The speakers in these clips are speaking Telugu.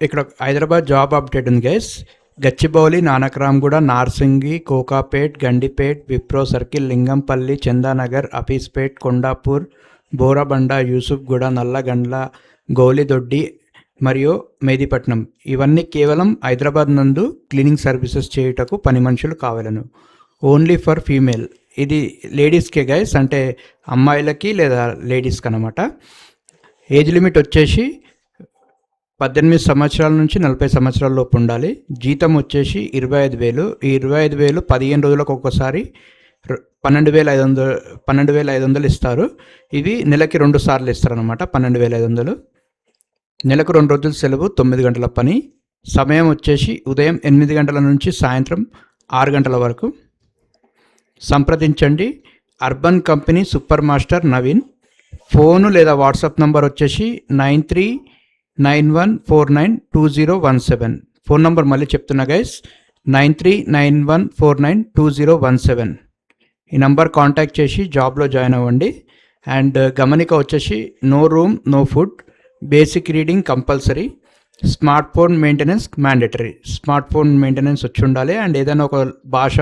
ఇక్కడ హైదరాబాద్ జాబ్ అప్డేట్ ఉంది గైస్. గచ్చిబౌలి, నానక్రామ్గూడ, నార్సింగి, కోకాపేట్, గండిపేట్, విప్రో సర్కిల్, లింగంపల్లి, చందానగర్, అఫీస్పేట్, కొండాపూర్, బోరబండ, యూసుఫ్గూడ, నల్లగండ్ల, గౌలిదొడ్డి మరియు మెహదీపట్నం ఇవన్నీ కేవలం హైదరాబాద్ నందు క్లీనింగ్ సర్వీసెస్ చేయుటకు పని మనుషులు కావాలను. Only for female. ఇది లేడీస్కే గైస్, అంటే అమ్మాయిలకి లేదా లేడీస్కి అనమాట. ఏజ్ లిమిట్ వచ్చేసి 18 సంవత్సరాల నుంచి 40 సంవత్సరాల లోపు ఉండాలి. జీతం వచ్చేసి 25,000. ఈ 25,000 15 రోజులకు ఒక్కోసారి 12,500 ఇస్తారు. ఇవి నెలకి 2 సార్లు ఇస్తారనమాట. 12,500. నెలకు 2 రోజులు సెలవు, 9 గంటల పని. సమయం వచ్చేసి ఉదయం 8 గంటల నుంచి సాయంత్రం 6 గంటల వరకు. సంప్రదించండి urban company super master Naveen. Phone లేదా వాట్సాప్ నంబర్ వచ్చేసి 9391492017. ఫోన్ నంబర్ మళ్ళీ చెప్తున్నా గైస్, 9391492017. ఈ నంబర్ కాంటాక్ట్ చేసి జాబ్లో జాయిన్ అవ్వండి. అండ్ గమనిక వచ్చేసి no room no food, basic reading compulsory, smart phone maintenance mandatory. Smart phone maintenance వచ్చి ఉండాలి అండ్ ఏదైనా ఒక భాష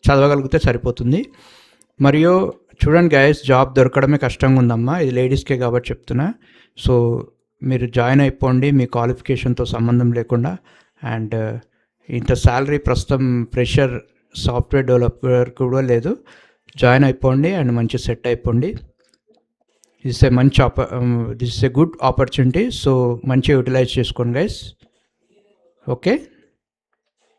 చదవగలిగితే సరిపోతుంది. మరియు చూడండి గైస్, జాబ్ దొరకడమే కష్టంగా ఉందమ్మా. ఇది లేడీస్కే కాబట్టి చెప్తున్నా. సో మీరు జాయిన్ అయిపోండి మీ క్వాలిఫికేషన్తో సంబంధం లేకుండా. అండ్ ఇంత శాలరీ ప్రస్తుతం ఫ్రెషర్ సాఫ్ట్వేర్ డెవలపర్ కూడా లేదు. జాయిన్ అయిపోండి అండ్ మంచి సెట్ అయిపోండి. This is a good opportunity. So మంచిగా యూటిలైజ్ చేసుకోండి గైస్. ఓకే.